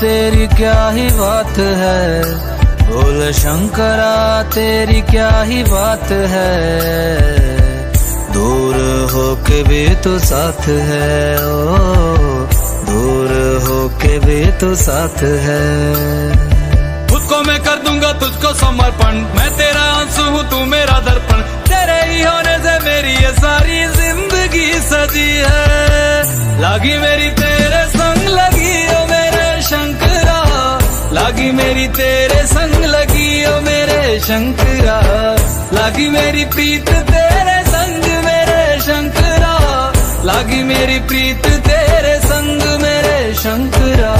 तेरी क्या ही बात है, बोल शंकरा तेरी क्या ही बात है। दूर होके भी तो साथ है, ओ दूर होके भी तो साथ है। खुद को मैं कर दूंगा तुझको समर्पण, मैं तेरा आंसू हूँ तू मेरा दर्पण। तेरे ही होने से मेरी ये सारी जिंदगी सजी है। लागी मेरी तेरे संग लगी ओ मेरे शंकरा, लागी मेरी तेरे संग लगी ओ मेरे शंकरा। लागी मेरी प्रीत तेरे संग मेरे शंकरा, लागी मेरी प्रीत तेरे संग मेरे शंकरा।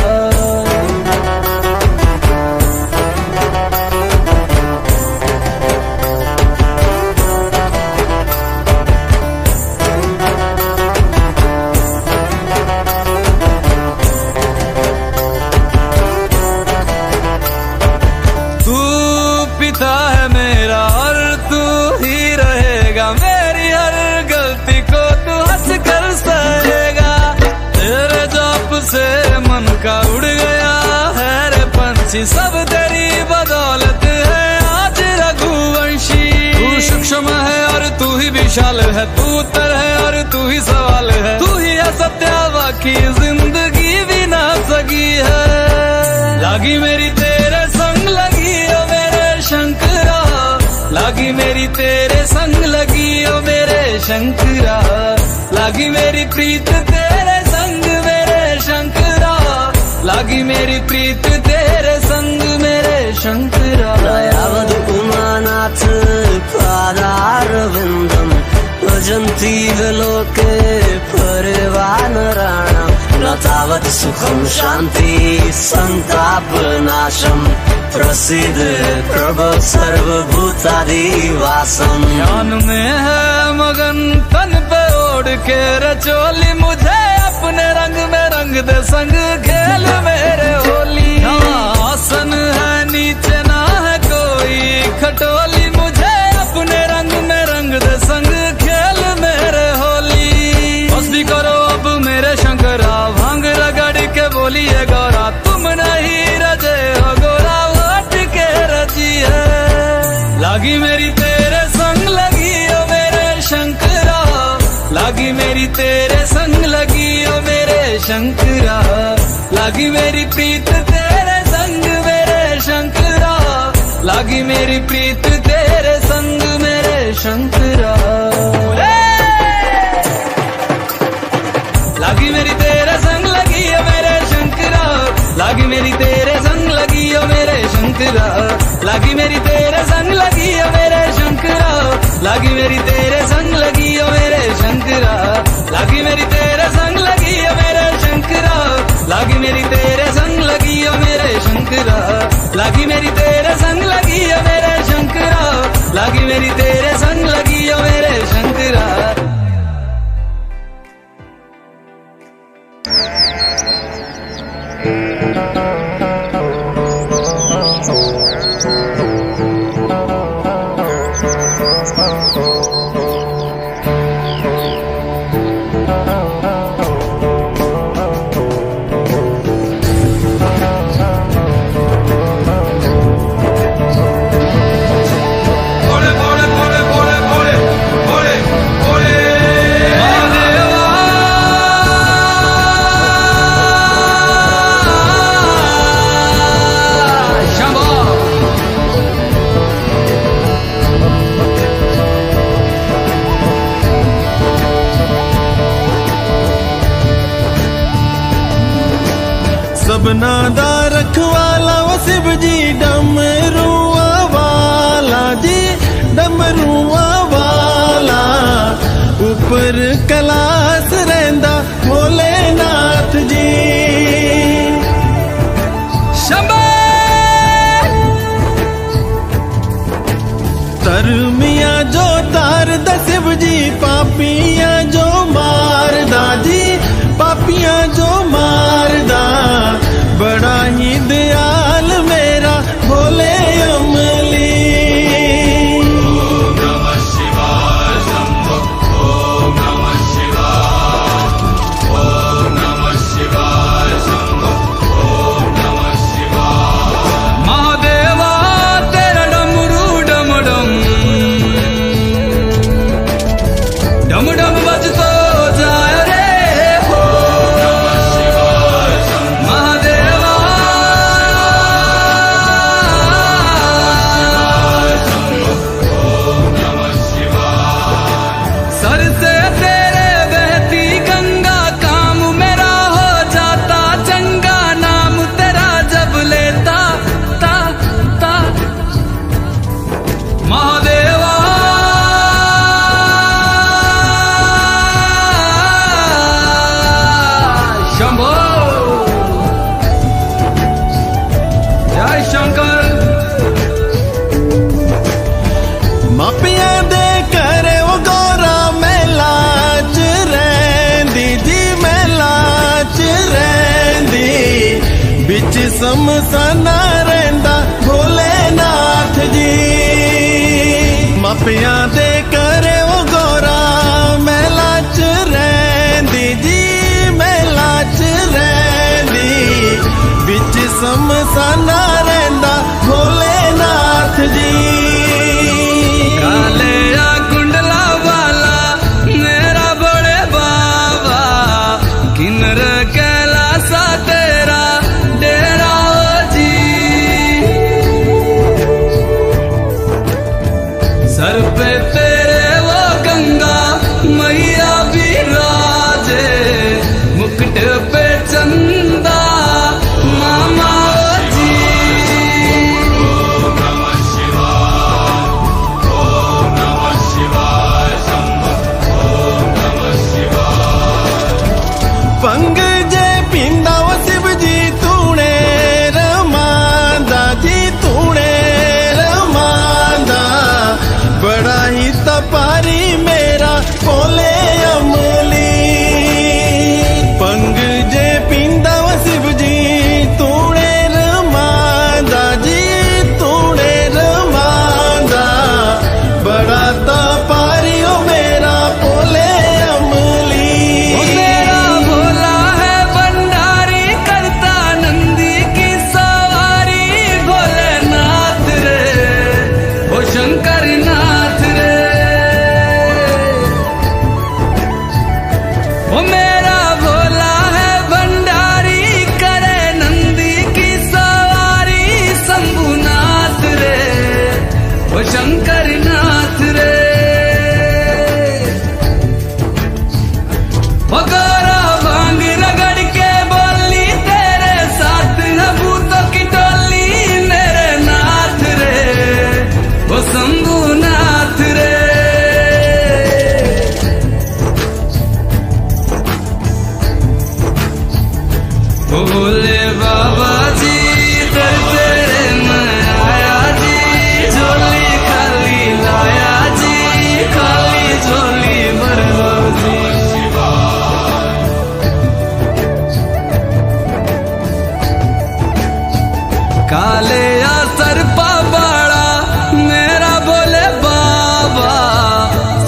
का उड़ गया है रे पंछी, सब तेरी बदौलत है आज रघुवंशी। तू सूक्ष्म है और तू ही विशाल है, तू उत्तर है और तू ही सवाल है। तू ही है सत्य बाकी जिंदगी भी ना सकी है। लागी मेरी तेरे संग लगी ओ मेरे शंकरा, लागी मेरी तेरे संग लगी ओ मेरे शंकरा। लागी मेरी प्रीत तेरे संग मेरे शंकरा, लागी मेरी प्रीत तेरे संग मेरे शंकरा। दयावद उमानाथ पादारविन्दम् भजन्ति लोके परिवानराणाम्, न तावत् सुखं शान्ति संतापनाशम्। प्रसिद्ध प्रभो सर्वभूतादिवासम्। ध्यान में है मगन तन पे ओढ़ के रचोली, मुझे अपने रंग में रंग दे संग खेल मेरे होली। आसन है नीचे ना है कोई खटोली, मुझे अपने रंग में रंग दे संग खेल मेरे होली। बस भी करो अब मेरे शंकरा, भांग रगड़ के बोलिए गौरा। तुम नहीं रजे हो गोरा वोट के रची है। लागी मेरी तेरे संग लगी ओ मेरे शंकरा, लागी मेरी तेरे संग लगी ओ मेरे शंकरा। लागी मेरी प्रीत तेरे संग मेरे शंकरा, लागी मेरी प्रीत तेरे संग मेरे शंकरा। लागी मेरी तेरे संग लगी ओ मेरे शंकरा, लागी मेरी तेरे संग लगी ओ मेरे शंकरा। लागी मेरी तेरे संग लगी ओ मेरे शंकरा, लागी मेरी तेरे संग लगी ओ मेरे शंकरा। लागी मेरी तेरे संग लगी ओ मेरे शंकरा, लागी मेरी तेरे संग लगी ओ मेरे शंकरा। लागी मेरी तेरे संग लगी ओ मेरे शंकरा, लागी मेरी तेरे संग लगी ओ मेरे शंकरा। सबना दा रखवाला वो शिव जी, डमरुआ वाला जी डमरुआ वाला। ऊपर कैलाश रहिंदा भोलेनाथ जी। शंभो तरमिया जो तार द शिव जी, पापिया जो मार दा जी, पापिया जो मार दा। बड़ा ही दयाल मेरा भोले अमली। ओम नमः शिवाय शंभो, ओम नमः शिवाय, ओम नमः शिवाय शंभो, ओम नमः बिच समसाना रहिंदा भोलेनाथ जी। मापियां दे करे ओ गौरा महला च रहिंदी जी, महला च रहिंदी। बिच समसाना रहिंदा भोलेनाथ जी। काले या कुंडला वाला मेरा बड़े बाबा, किन्नर कैलासा तेरा डेरा ओ जी। सर पे तेरे वो गंगा मैया विराजे, मुकुट पे चंदा मामा ओ जी। पंग जे पींदा वो शिव जी तूने रमांदा जी, तूने रमांदा। बड़ा ही तपारी मेरा भोले अमली। पंग जे पींदा वो शिव जी तूने रमांदा जी, तूने रमांदा। बड़ा तपारी ओ मेरा भोले अमली। ओ मेरा भोला है भंडारी, करता नंदी की सवारी। भोलेनाथ रे ओ शंकर नाथ रे। ओ मेरा भोला है भंडारी, करे नंदी की सवारी। शंभुनाथ रे ओ शंकर नाथ रे। बगोरा भांग रगड़ के बोली, तेरे साथ है भूतों की टोली। मेरे नाथ रे वो शंभुनाथ रे। ओ भोले बाबा जी दर तेरे मैं आया जी। झोली खाली लाया जी, खाली झोली भर लो जी। काले या सरपा बाड़ा मेरा भोले बाबा,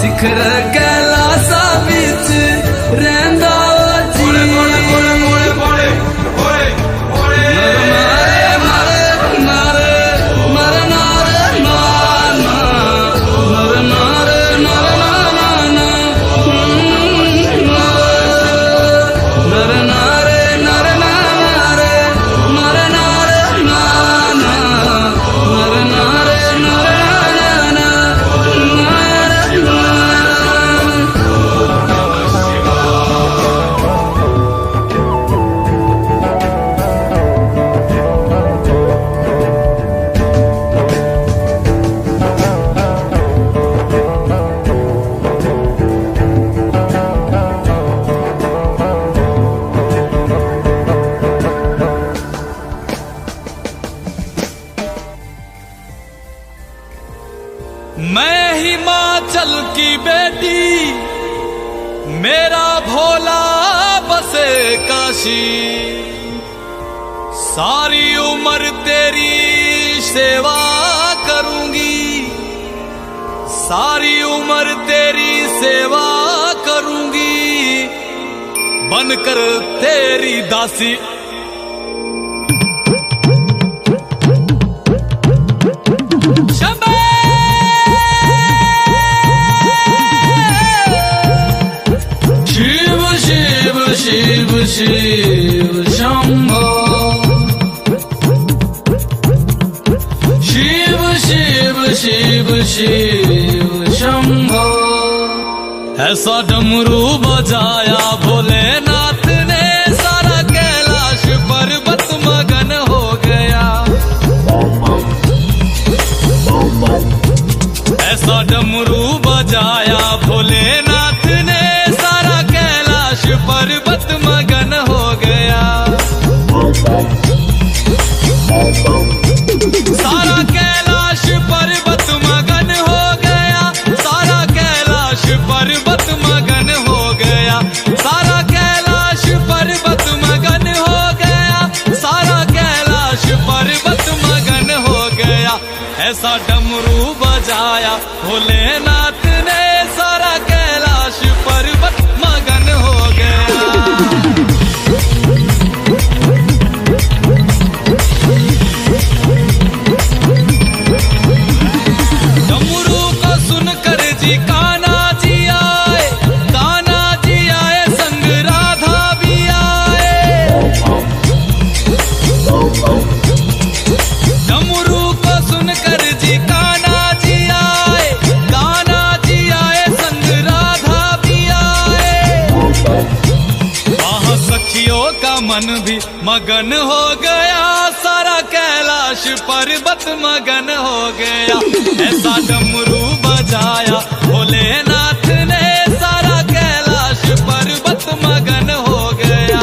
शिखर कैलासा बिच रहंदा ओ जी। मारे मारे मारे मारे नारे नाना, मारे मारे मारे नाना। नर नारे नर नारे मारे नारे नाना, नर नारे नर नाना नारे नाना। मैं हिमाचल की बेटी, मेरा भोला बसे काशी। सारी उम्र तेरी सेवा करूंगी, सारी उम्र तेरी सेवा करूंगी। बनकर तेरी दासी शिव शिव शिव शिव शंभो। शिव शिव शिव शिव शंभो। ऐसा डमरू बजाया भोलेनाथ ने, सारा कैलाश पर्वत मगन हो गया। ऐसा डमरू बजाया भोलेनाथ ने, सारा कैलाश पर्वत मगन हो गया। सारा कैलाश पर्वत मगन हो गया, सारा कैलाश पर्वत मगन हो गया। सारा कैलाश ऐसा डमरू बजाया भोलेनाथ ने, सारा कैलाश पर्वत मगन हो गया। डमरू को सुनकर जी कान्हा जी आए, कान्हा जी आए संग राधा भी आए। डमरू को सुनकर जी कान्हा जी आए, कान्हा जी आए संग राधा भी आए। वहाँ सखियों का मन भी मगन हो गया, सारा कैलाश पर्वत मगन हो गया। ऐसा डमरू बजाया भोलेनाथ ने, सारा कैलाश पर्वत मगन हो गया।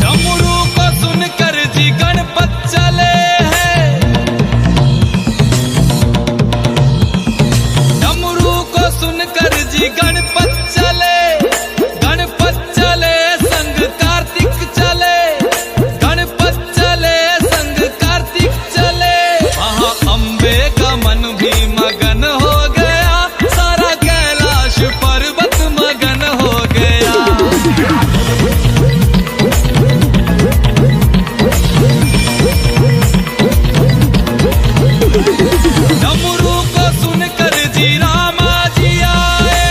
डमरू को सुनकर जी गणपत चले हैं, डमरू को सुनकर जी गणपत चले, गणपत चले संग कार्तिक चले, गणपत चले संग कार्तिक चले। वहाँ अम्बे का मन भी मगन हो गया, सारा कैलाश पर्वत मगन हो गया। डमरू को सुनकर जी रामा जी आए,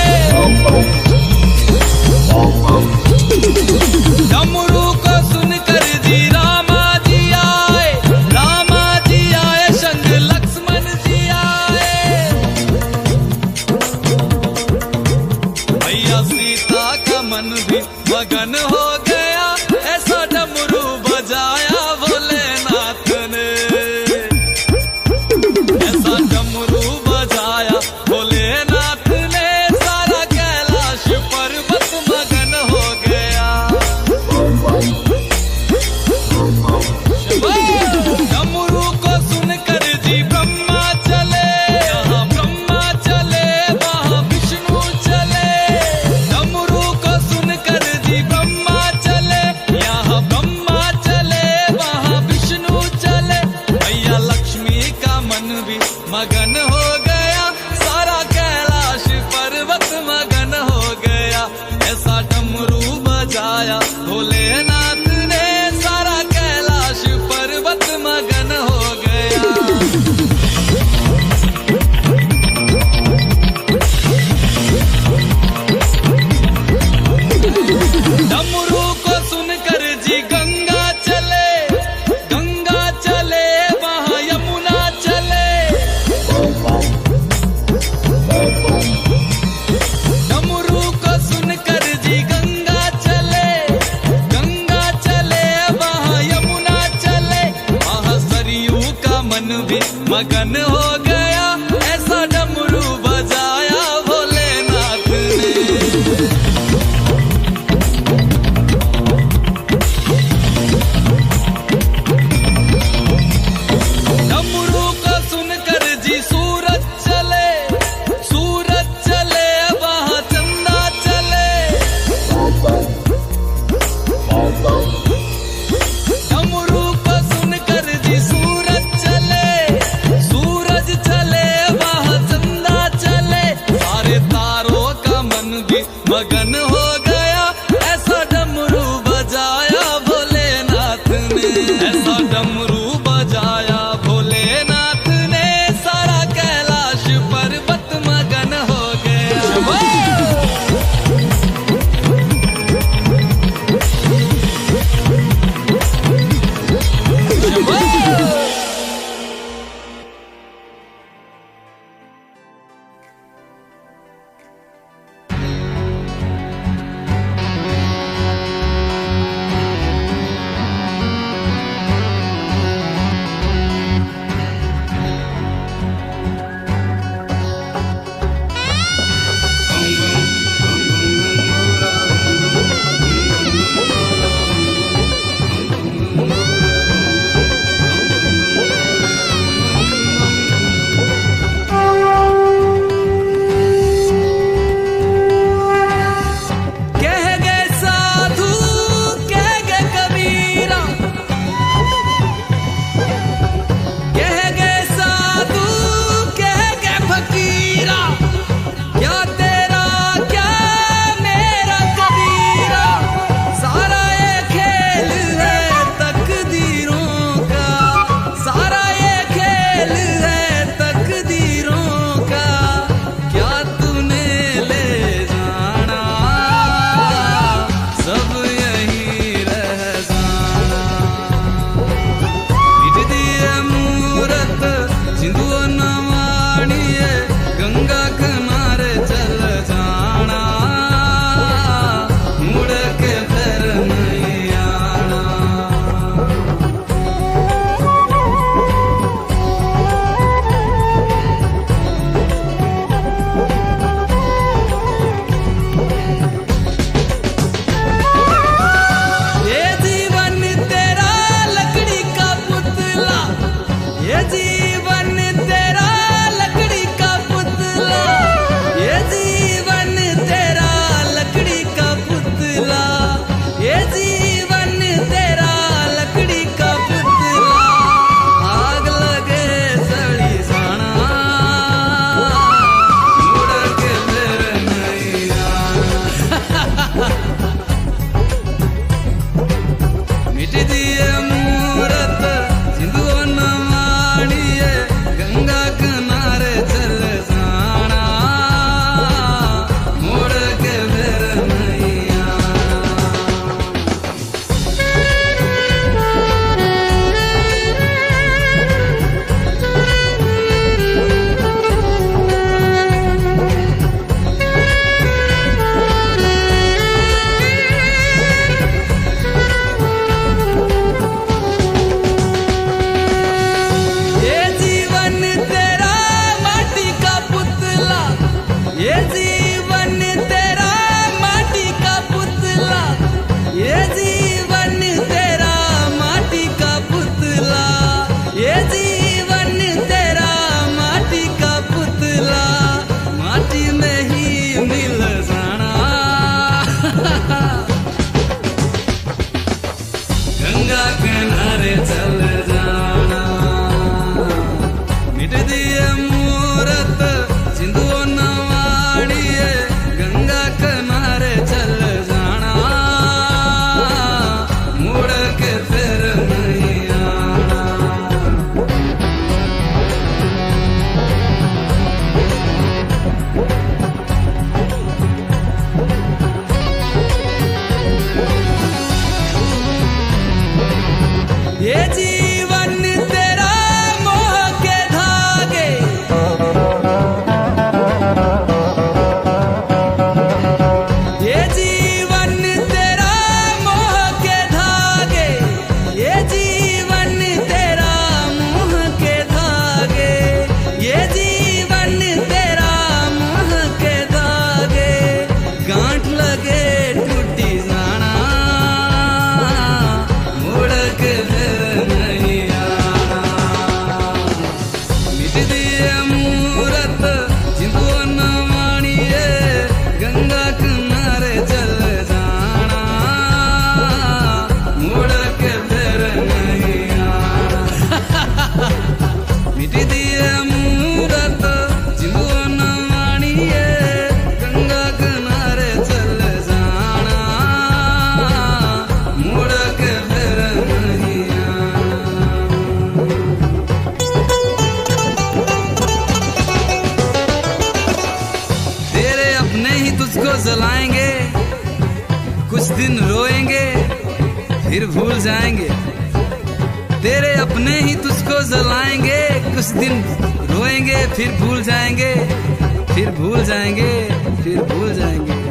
डमरू को सुनकर जी रामा जी आए, रामा जी आए संग लक्ष्मण जी आए। भैया सीता का मन भी मगन हो गया, ऐसा डमरू बजाया भोलेनाथ ने, ऐसा डमरू बजाया भोलेनाथ ने, सारा कैलाश पर्वत मगन हो गया। डमरू को सुनकर जी ब्रह्मा चले, यहाँ ब्रह्मा चले वहाँ विष्णु चले। डमरू को सुनकर जी ब्रह्मा चले, यहाँ ब्रह्मा चले वहाँ विष्णु चले। भैया लक्ष्मी का मन भी मगन हो गया, सारा कैलाश पर्वत मगन हो गया। ऐसा डमरू बजाया भोलेनाथ ने, सारा कैलाश पर्वत मगन हो गया। डमरू को सुनकर जी गंगा चले, गंगा चले वहाँ यमुना चले। डमरू को सुनकर जी गंगा चले, गंगा चले वहाँ यमुना चले। वहाँ सरयू का मन भी मगन हो गया, ऐसा डमरू बजाया भोलेनाथ ने। डमरू को सुनकर जी सूरज चले, सूरज चले वहाँ चंदा चले। डमरू को सुनकर जी सूरज चले, सूरज चले वहाँ चंदा चले। सारे तारों का मन भी मगन हो गया, ऐसा डमरू बजाया भोलेनाथ ने, ऐसा डमरू बजाया भोलेनाथ ने, सारा कैलाश पर्वत मगन हो गया। तुझको जलाएंगे, कुछ दिन रोएंगे फिर भूल जाएंगे। तेरे अपने ही तुझको जलाएंगे, कुछ दिन रोएंगे फिर भूल जाएंगे, फिर भूल जाएंगे, फिर भूल जाएंगे।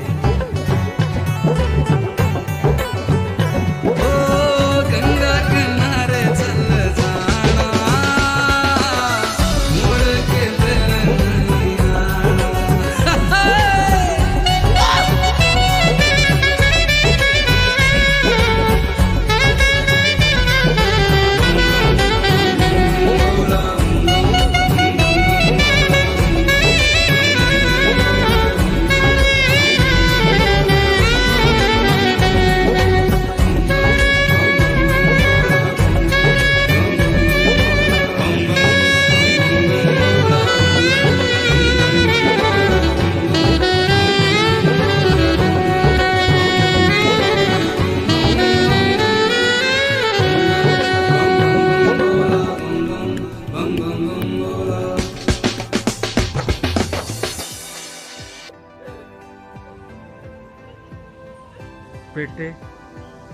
बेटे,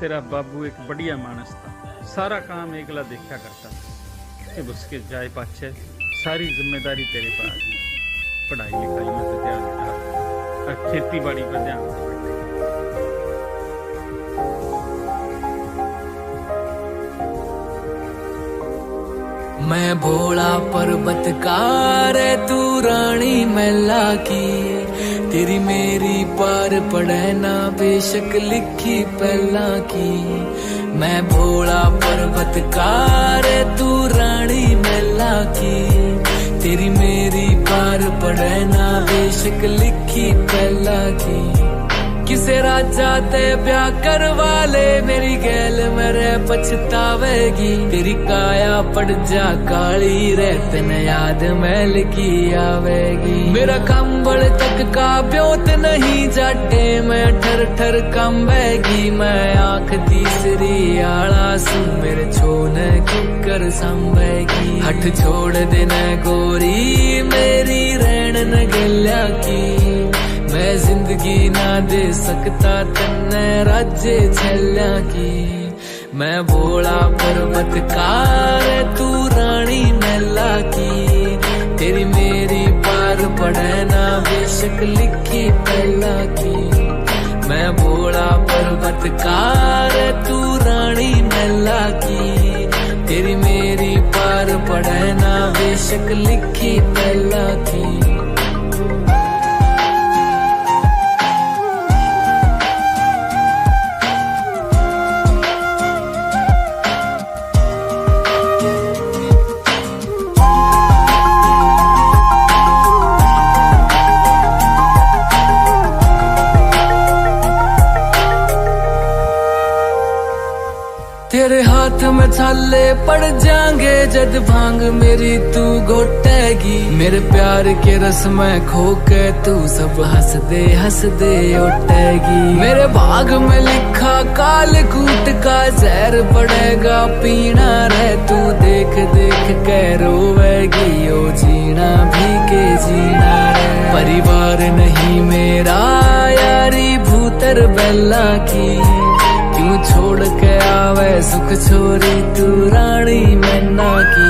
तेरा बाबू एक बढ़िया मानस था, सारा काम एकला देखा करता था। अब उसके जाए पाछे सारी जिम्मेदारी तेरे पास। पढ़ाई लिखाई में तो ध्यान था, खेती बाड़ी पर ध्यान था। मैं भोला पर्वतकार तू रानी मैला की, तेरी मेरी पार पड़े ना बेशक लिखी पहला की। मैं भोला पर्वतकार तू रानी मैला की, तेरी मेरी पार पड़े ना बेशक लिखी पहला की। किसे राजा ते ब्याह करवा ले, मेरी गैल मेरे पछतावेगी। तेरी काया पड़ जा काली रे, तने याद मैल की आवेगी। मेरा कंबल तक का ब्योत नहीं जाटे, मैं ठर ठर कंबेगी। मैं आंख तीसरी आला सू, मेरे छोने किकर संभेगी। हट छोड़ देना गोरी मेरी रैन न गल्या की, मैं जिंदगी ना दे सकता तन्ने राज्य छल्या की। मैं भोला पर्वतकार तू रानी मैला की, तेरी मेरी पार पड़े ना बेशक लिखी पहला की। मैं भोला पर्वतकार तू रानी मैला की, तेरी मेरी पार पड़े ना बेशक लिखी पहला की। तेरे हाथ में छाले पड़ जाएंगे, जद भांग मेरी तू घोटेगी। मेरे प्यार के रस में खो के तू सब हंस दे उठेगी। मेरे भाग में लिखा काल कूट का जहर पड़ेगा पीना रे, तू देख देख के रोवेगी। ओ जीना भी के जीना रे, परिवार नहीं मेरा यारी भूतर बेला की। क्यों छोड़ के आवे सुख छोरी तू रानी मैना की।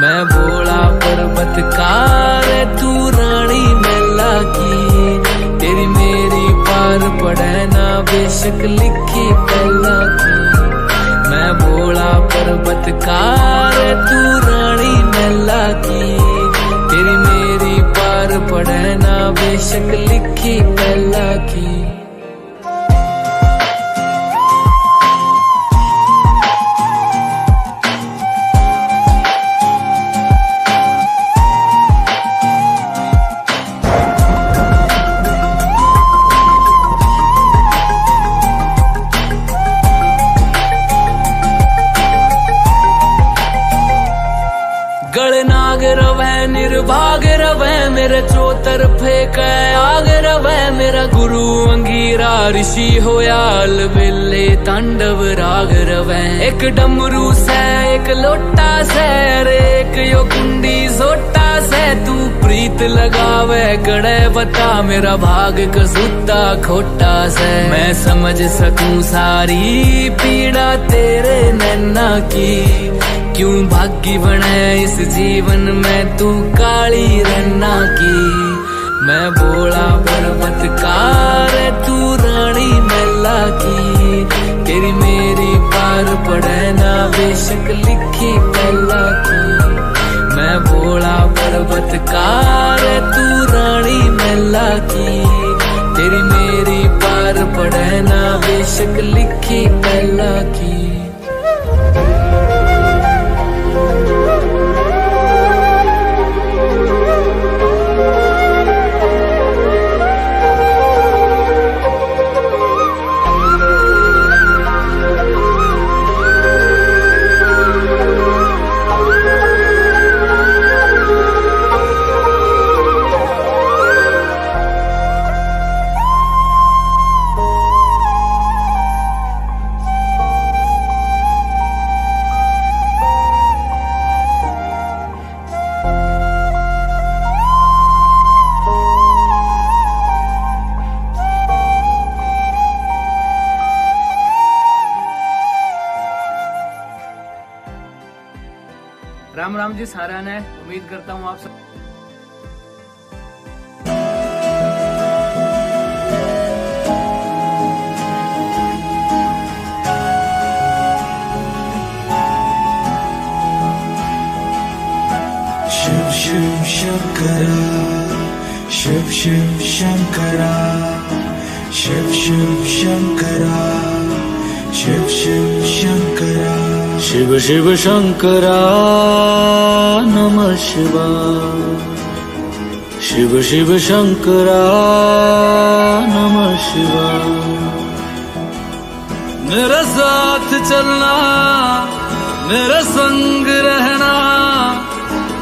मैं भोला पर्वतकार तू रानी मैला की, तेरी मेरी पार पड़े ना बेशक लिखी पहला की। मैं भोला पर्वतकार तू रानी मैला की, तेरी मेरी पार पड़े ना बेशक लिखी पहला की। गलनाग रवे निर्भाग रवे, मेरे चौतरफे कै आग रवे। मेरा गुरु अंगीरा ऋषि होया अलबेले तांडव राग रवै। एक डमरू से एक लोटा से रे एक यो कुंडी सोटा से तू प्रीत लगावे कड़े बता मेरा भाग कसूता खोटा से। मैं समझ सकूं सारी पीड़ा तेरे नैना की, क्यों भागी बने इस जीवन में तू काली रन्ना की। मैं भोला पर्वतकार तू रानी मैला की, तेरी मेरी पार पड़े ना बेशक लिखी पहला की। मैं भोला पर्वतकार तू रानी मैला की, तेरी मेरी पार पड़े ना बेशक लिखी पहला की। राम राम जी सारा ने, उम्मीद करता हूँ आप सब शिव शिव शंकरा, शिव शिव शंकरा, शिव शिव शंकरा, शिव शिव शंकरा, शिव शिव शंकरा नमः शिवाय। शिव शिव शंकरा नमः शिवाय। मेरे साथ चलना, मेरे संग रहना,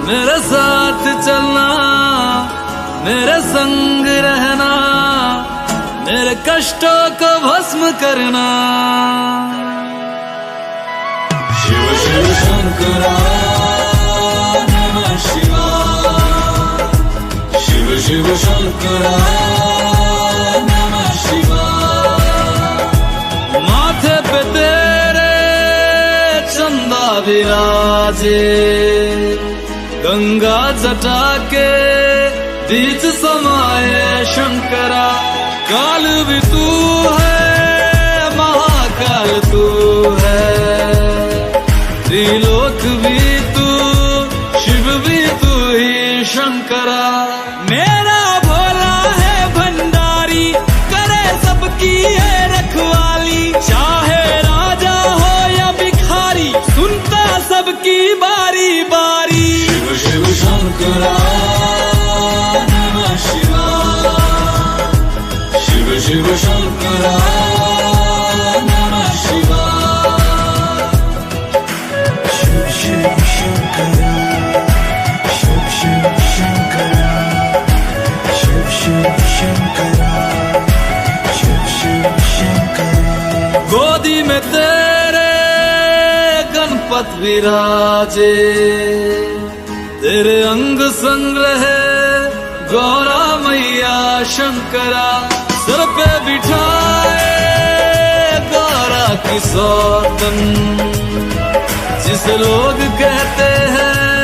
मेरे साथ चलना, मेरे संग रहना, मेरे कष्टों को भस्म करना। शिव शिव शंकरा नमः शिवाय। शिव शिव शंकरा नमः शिवाय। माथे पे तेरे चंदा विराजे, गंगा जटा के बीच समाये शंकरा। काल भी तू है, महाकाल तू है, त्रिलोक भी तू, शिव भी तू ही शंकरा। मेरा भोला है भंडारी, करे सबकी है रखवाली। चाहे राजा हो या भिखारी, सुनता सबकी बारी बारी। शिव शिव शंकरा नमः शिवाय। शिव शिव शंकरा नमः शिवाय। शिव शिव शंकरा, शिव शिव शंकरा, शिव शिव शंकरा, शिव शिव शंकरा। गोदी में तेरे गणपत विराजे, तेरे अंग संग रहे गौरा मैया शंकरा। सर पे बिठाए गौरा की सौतन, जिसे लोग कहते हैं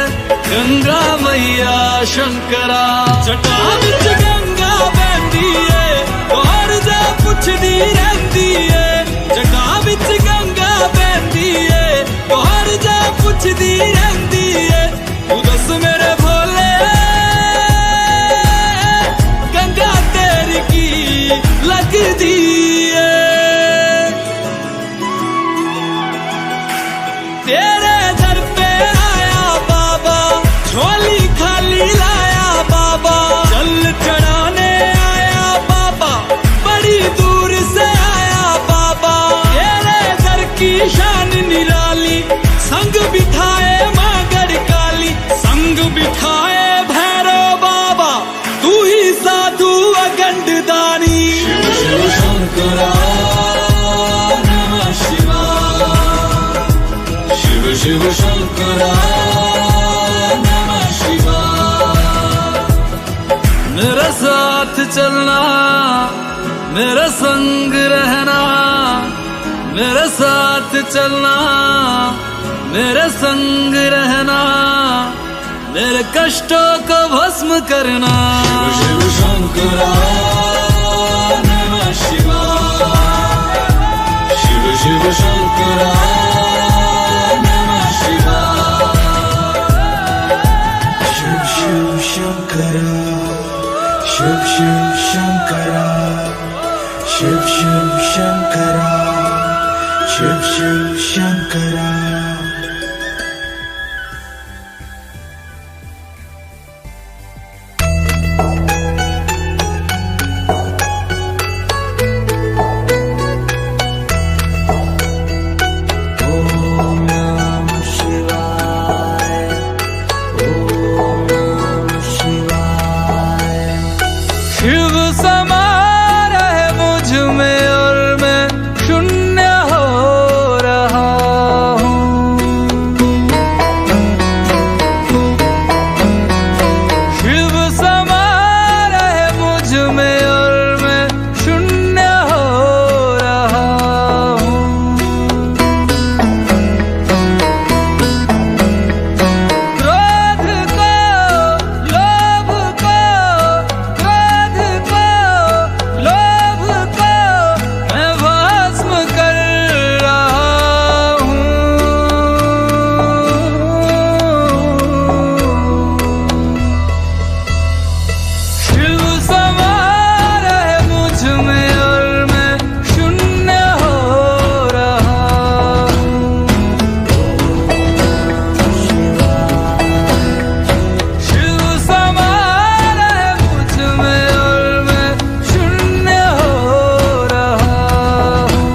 गंगा मैया शंकरा। जटा बिच गंगा बहती है, बाहर जा पुछदी रहती है। जटा बिच गंगा बहती है, बाहर जा पुछदी रहती है। तू दस मेरे भोले, गंगा तेरी की लगदी है। तेरे दर पे आया बाबा, झोली खाली लाया बाबा। जल चढ़ाने आया बाबा, बड़ी दूर से आया बाबा। तेरे दर की शान निराली, संग बिठाए माँ गढ़काली, संग बिठाए भैरव बाबा। तू ही साधु अगंड दानी। शिव शंकरा नमः शिवाय, शिव शिव शंकरा नमः शिवाय। मेरे साथ चलना, मेरे संग रहना, मेरे साथ चलना, मेरे संग रहना, मेरे कष्टों को भस्म करना। शिव शिव शंकरा नमः शिवाय, शिव शिव शंकरा नमः शिवाय। शिव शिव शंकरा, शिव शिव शंकरा, शिव शिव शंकरा, शिव शिव शंकरा। शिव समा रहे मुझ में और मैं शून्य हो रहा हूँ। शिव समा रहे मुझ में और मैं शून्य हो रहा हूँ। क्रोध को, लोभ को, क्रोध को, लोभ को मैं भस्म कर रहा हूँ। शिव समा रहे मुझ में और मैं शून्य हो रहा हूँ। शिव समा रहे मुझ में और मैं शून्य हो रहा हूँ।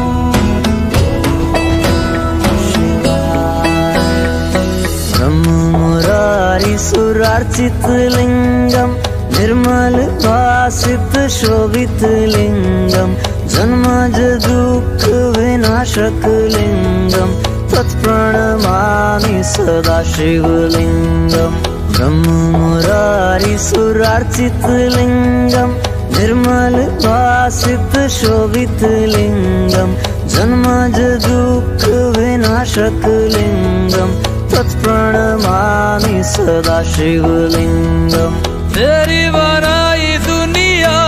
ब्रह्म मुरारी सुरार्चित लिंगम, निर्मल भासित शोभित लिंगम, जन्मज दुःख विनाशक लिंगम, तत्प्रणमामि सदा शिवलिंगम। ब्रह्म मुरारी सुरार्चित लिंगम, निर्मल भासित शोभित लिंगम, जन्मज दुःख विनाशक लिंगम, तत्प्रणमामि सदा शिवलिंगम। तेरी बनाई दुनिया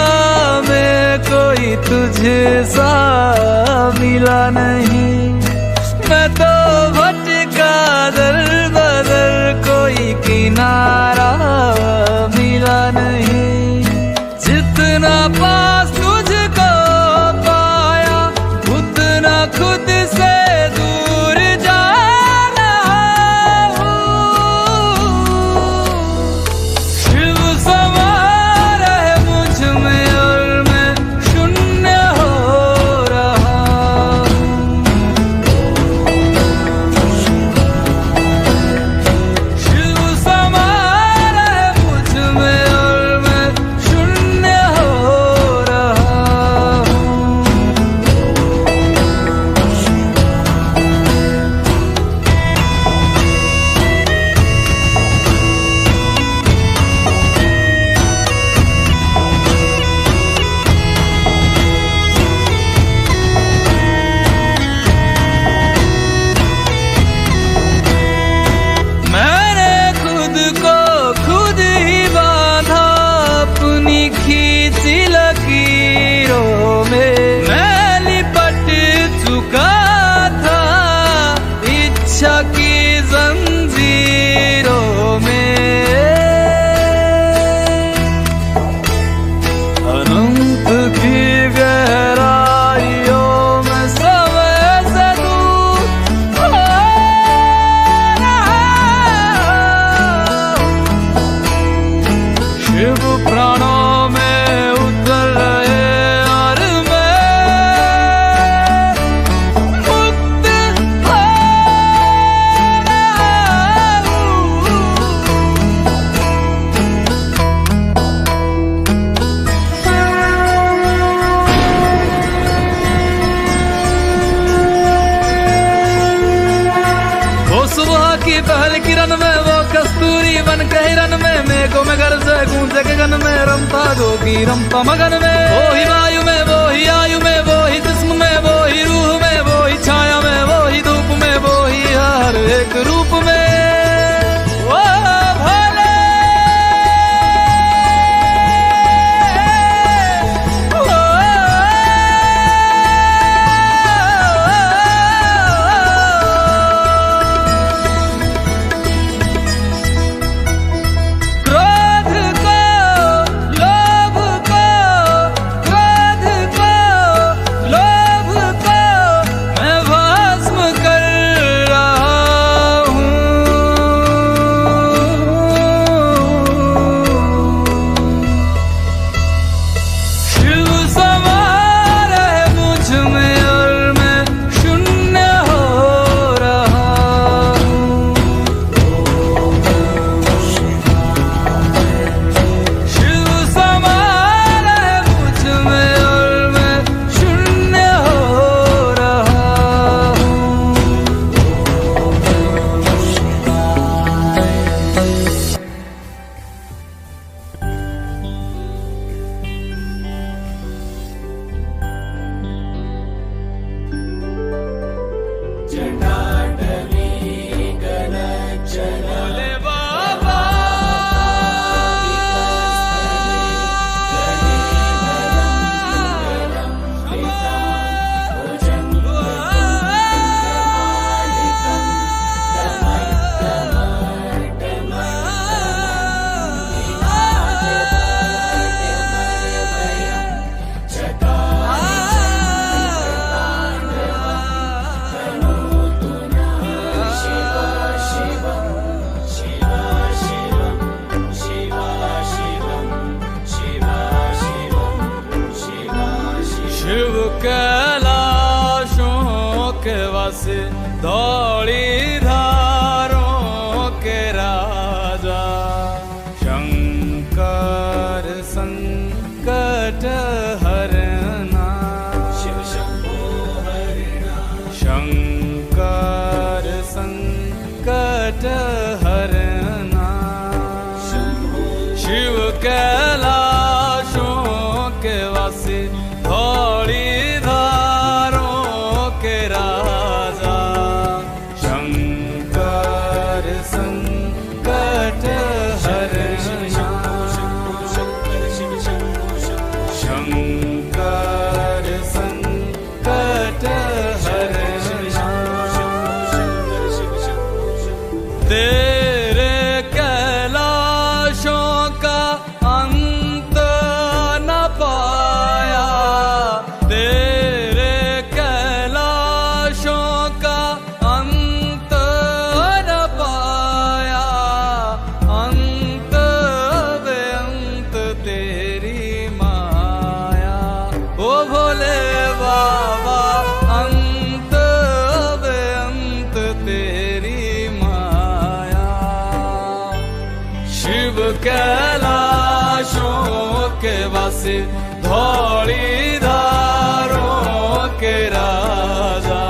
में कोई तुझे सा मिला नहीं। मैं तो भटका दर बदर, कोई किनारा मिला नहीं। जितना पास तुझको पाया, उतना खुद से दूर जा रहा हूँ। शिव समा रहे मुझ में और मैं शून्य हो रहा हूँ। की पहल किरण में वो कस्तूरी बन के हिरन में मेघों में घर से गूंजे के गन में रमता जोगी रमता मगन में। वो ही वायु में वो ही आयु में वो ही जिस्म में वो ही रूह में वो ही छाया में वो ही धूप में वो ही हर एक रूप में। वो भोले से दौड़ी धारों के राजा शंकर संकट हरना शिव शंभो हरना शंकर संकट हरना शिव कैलाशों के वासी दौड़ी धारों के राजा शंकर संकट हरना शंकर संकट हरना तेरे कैलाशों का अंत न पाया तेरे कैलाशों का अंत न पाया अंत बेअंत तेरी माया ओ भोले बाबा अंत बेअंत तेरी माया शिव कैलाशों के वासी धौड़ी धारों के राजा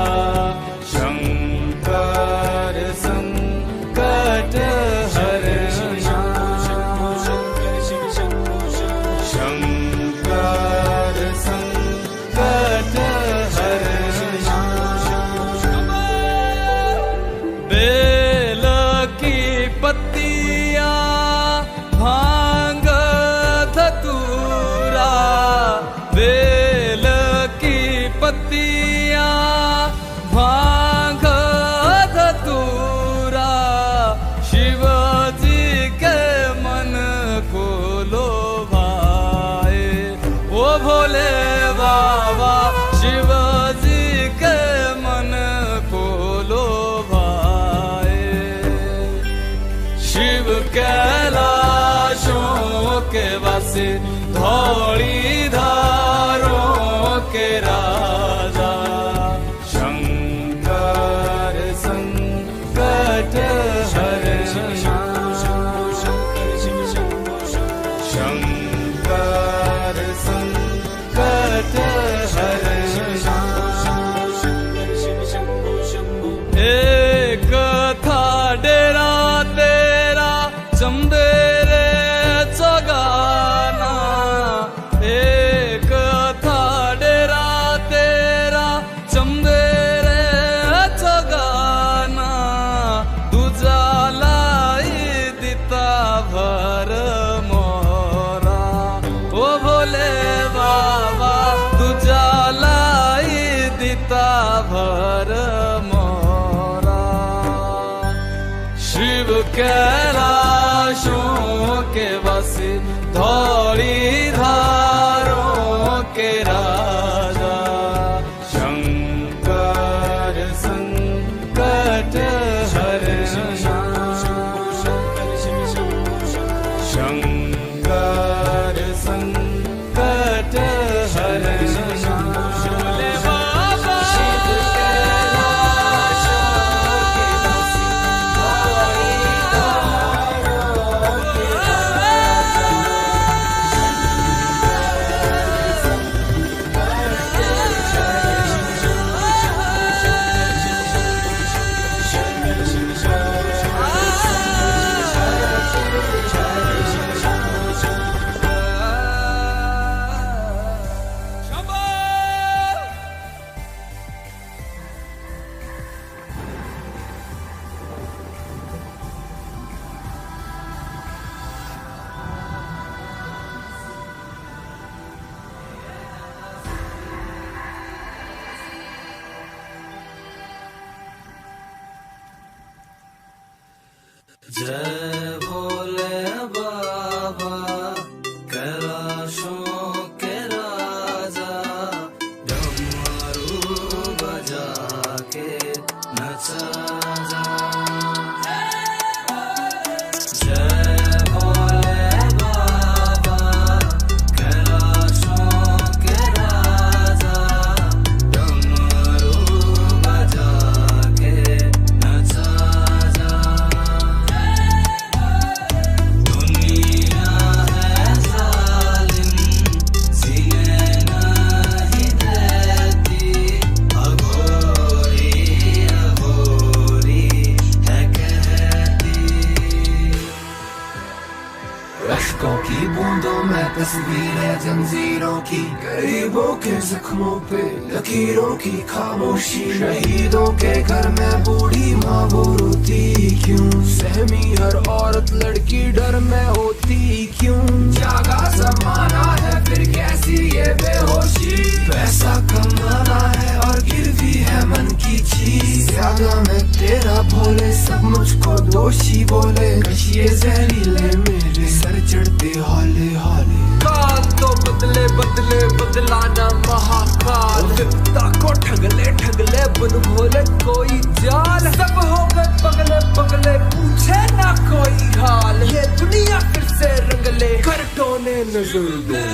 शंकर संकट हरना शंकर संकट हरना बेल की पत्तियां भांग धतूरा बेल की पत्तियां भांग धतूरा शिव जी के मन को लोभाए ओ भोले बाबा शिव जी के मन को लोभाए शिव कैलाशों के वासी धौड़ी धारों के राजा शंकर संकट हरना शंकर संकट हरना एक था धौली धारों के राजा शंकर संकट हरण शंकर संकट हरण भोले बाबा जय भोले बाबा कैलाशों के राजा डमरू बजा के नचा जा जय भोले बाबा कैलाशों के राजा डमरू बजा के नचा जा दुनिया है जालिम सीने नहीं देती अघोरी अघोरी है कहती अश्कों की बूंदों में तस्वीरें जंजीरों की गरीबों के जख्मों पे लकीरों की खामोशी शहीदों के घर में बूढ़ी माँ वो रोती क्यों सहमी हर औरत लड़की डर में होती क्यों जागा जमाना है फिर कैसी ये बेहोशी पैसा कमाना है और गिरवी है मन की चीज ज्यादा मैं तेरा भोले सब मुझको दोषी बोले कशिए जहरीले मेरे सर चढ़ते हौले हौले काल तो बदले बदले बदलाना महाकाल विपदा को ठगले ठगले बन भोले कोई जाल सब हो गए पगले पगले पूछे ना कोई हाल ये दुनिया फिर से रंगले कर टोने नजर दो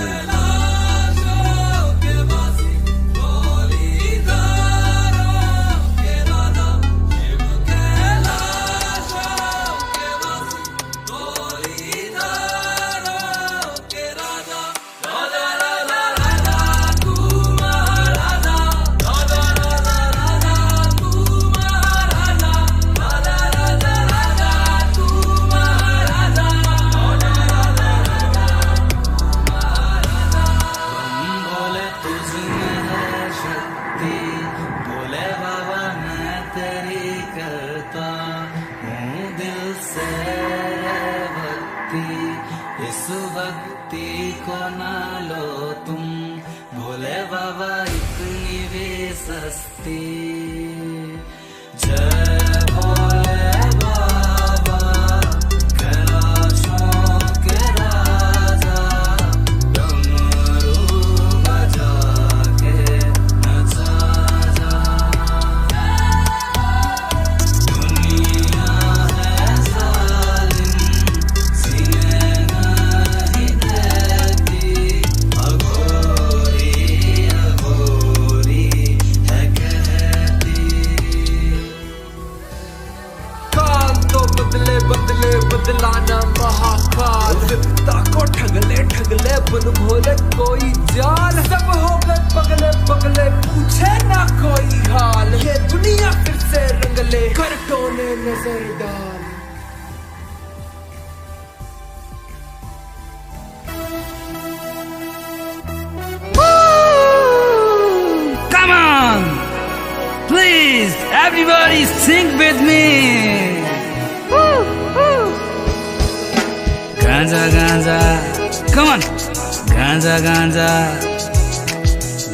इस भक्ति को ना लो तुम भोले बाबा इतनी भी सस्ती जय भोले बाबा कैलाशों के राजा डमरू बजा के नचा जा दुनिया है जालिम सीने नहीं देती अघोरी अघोरी है कहती काल तो बदले बदले बदलाना महाकाल विपदा को ठगले ठगले बन भोले कोई जाल सब हो गए पगले पगले पूछे ना कोई हाल ये दुनिया फिर से रंगले कर टोने नजर डाल Come on! Please, everybody sing with me! Ganja, ganja, come on! Ganja, ganja,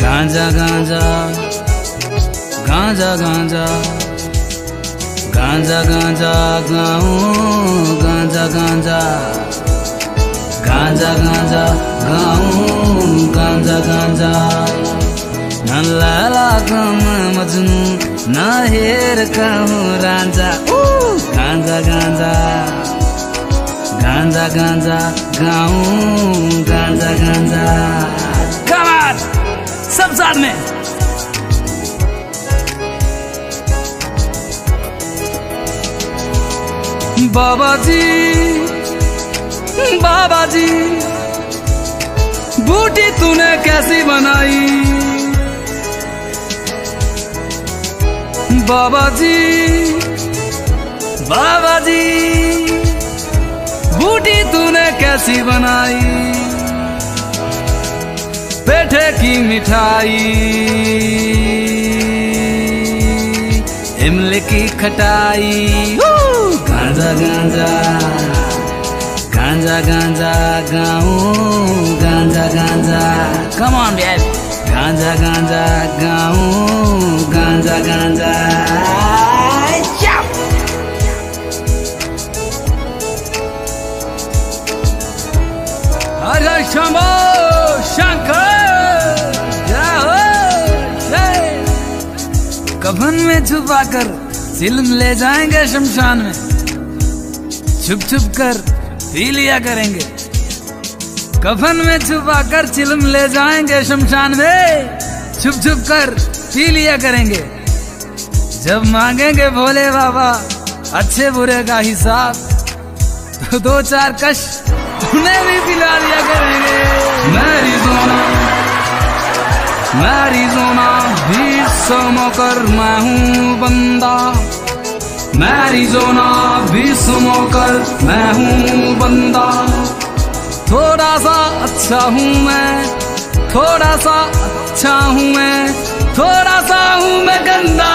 ganja, ganja, ganja, ganja, ganja, ganja, gaun, ganja, ganja, गांजा गांजा गाऊं गांजा गांजा न लैला कम मजनू न हेर कहूँ रांझा गांजा गांजा गांजा गांजा गाऊं गांजा गांजा कमाल सब साथ में बाबा जी बूटी तूने कैसी बनाई बाबा जी बूटी तूने कैसी बनाई पेठे की मिठाई इमली की खटाई गांजा गांजा गांजा गांजा गाऊं गांजा गांजा कम ऑन बेबी गांजा गांजा गाऊं गांजा गांजा अरे शंभो शंकर जय हो जय कफन में छुपाकर चिलम ले जाएंगे शमशान में छुप छुप कर पी लिया करेंगे कफन में छुपा कर चिलम ले जाएंगे शमशान में छुप छुप कर पी लिया करेंगे जब मांगेंगे भोले बाबा अच्छे बुरे का हिसाब तो 2-4 कश उन्हें भी पिला दिया करेंगे मैरिज़ोना भी समोकर मैं हूँ बंदा मैरिज़ोना भी समोकर मैं हूँ बंदा थोड़ा सा अच्छा हूँ मैं थोड़ा सा अच्छा हूँ मैं थोड़ा सा हूँ मैं गंदा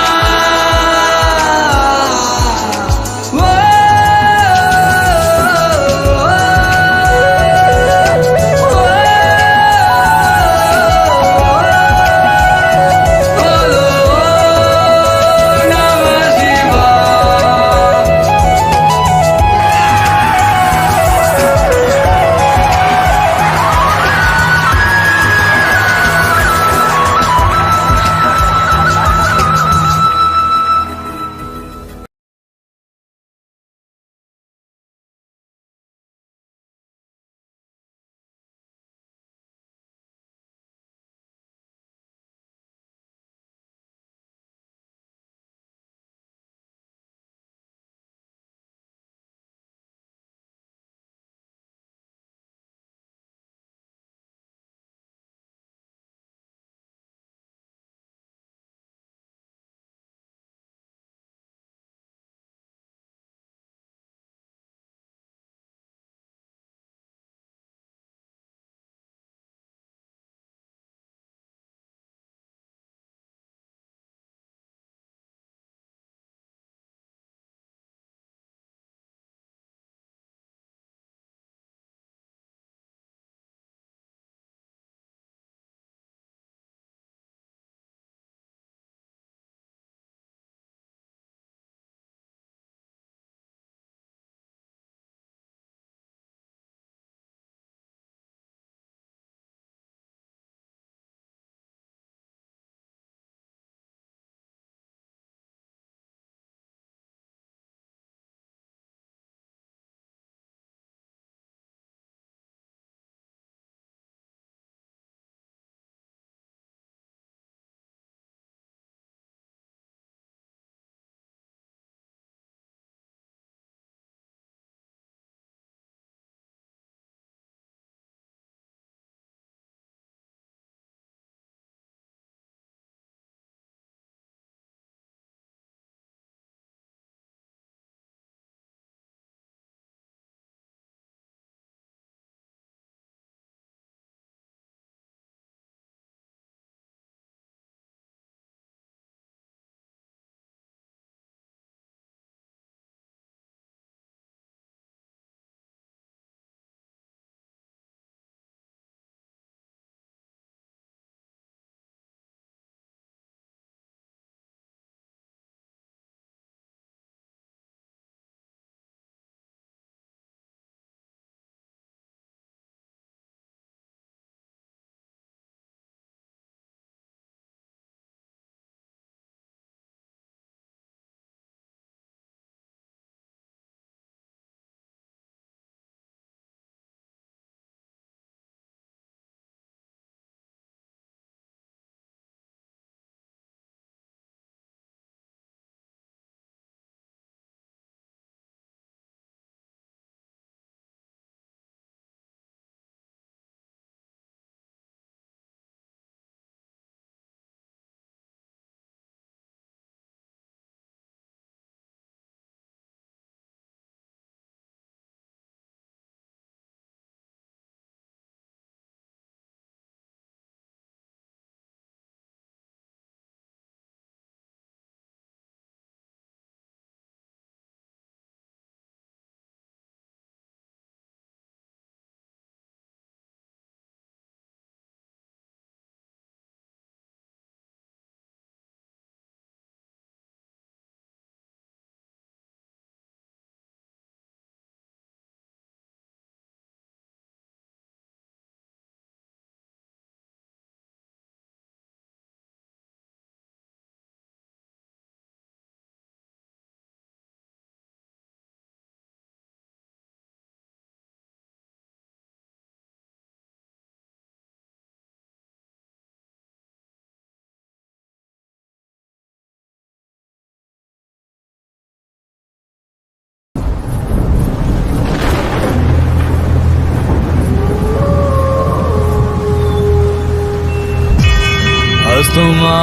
यस्तुमा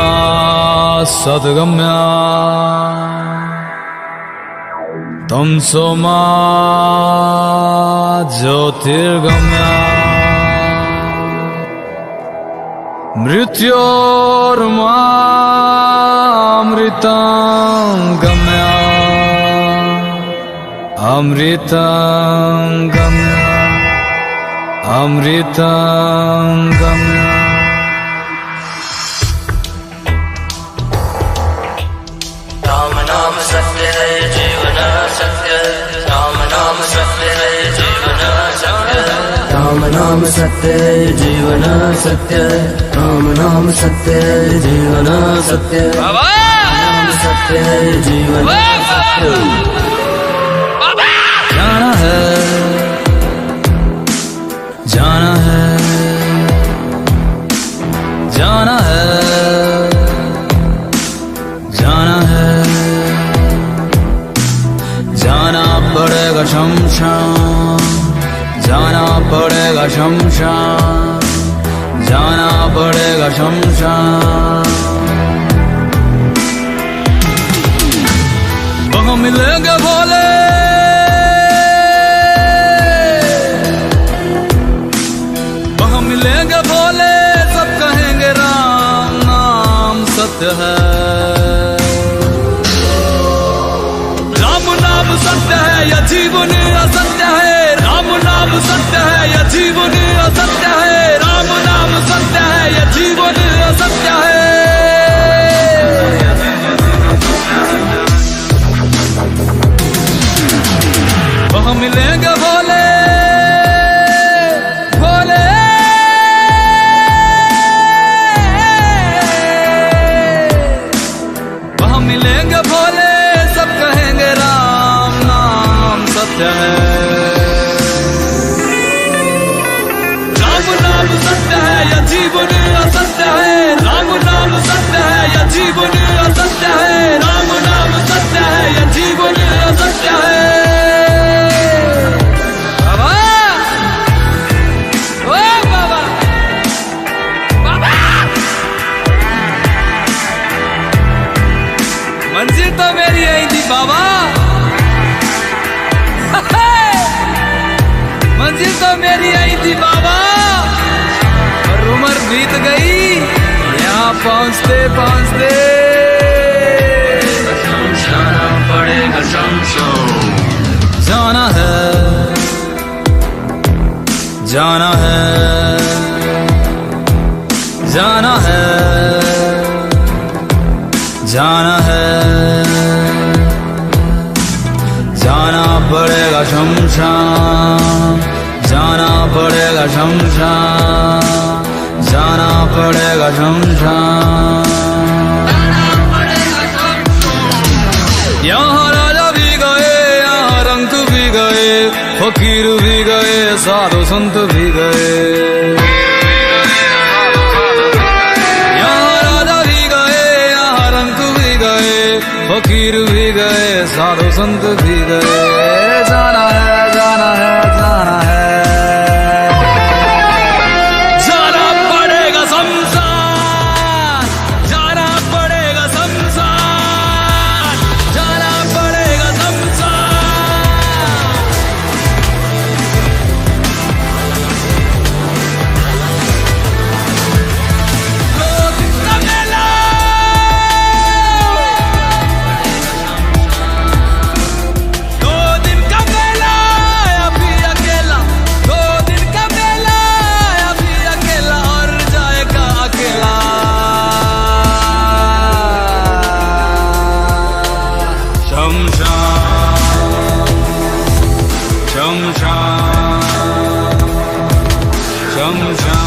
सद्गम्या तमसो मा ज्योतिर्गम्या मृत्योर्मामृतं गम्या अमृतं गम्या अमृतं गम्या राम नाम सत्य है जीवन सत्य, राम नाम सत्य है जीवन सत्य, राम नाम सत्य है जीवन सत्य, राम नाम सत्य है जीवन सत्य, नाम सत्य है जीवन सत्य। जाना है जाना है जाना है जाना है जाना पड़ेगा शमशान, जाना पड़ेगा शमशान, जाना पड़ेगा शमशान। वहाँ मिलेंगे भोले, वहाँ मिलेंगे भोले, सब कहेंगे राम नाम सत्य है, राम नाम सत्य है, यह जीवन असत्य है, राम नाम सत्य है, यह जीवन असत्य है, राम नाम सत्य है, यह जीवन असत्य है। वहाँ मिलेंगे भोले भोले, वहाँ मिलेंगे भोले, सब कहेंगे राम नाम सत्य है, राम नाम सत्य है, यह जीवन असत्य है, राम नाम सत्य है, यह जीवन असत्य है, राम नाम सत्य है, यह जीवन असत्य है। बाबा ओ बाबा बाबा, मंजिल तो मेरी यही थी बाबा, मंजिल तो मेरी यही थी बाबा, और उम्र बीत गई यहाँ पहुँचते पहुँचते। जाना पड़ेगा शमशान, जाना है जाना है जाना है जाना है जाना पड़ेगा शमशान, जाना पड़ेगा शमशान, जाना पड़ेगा शमशान। यहाँ राजा भी गए, यहाँ रंग भी गए, फकीर भी गए, साधु संत भी गए, यहाँ राजा भी गए, यहाँ रंग भी गए, फकीर भी गए, साधु संत भी गए। जाना है जाना है जाना है, जाना पड़ेगा शमशान, जाना पड़ेगा शमशान, जाना पड़ेगा शमशान। दो दिन का मेला, दो दिन का मेला या फिर अकेला, दो दिन का मेला या फिर अकेला, और जाएगा अकेला। शमशान शमशान शमशान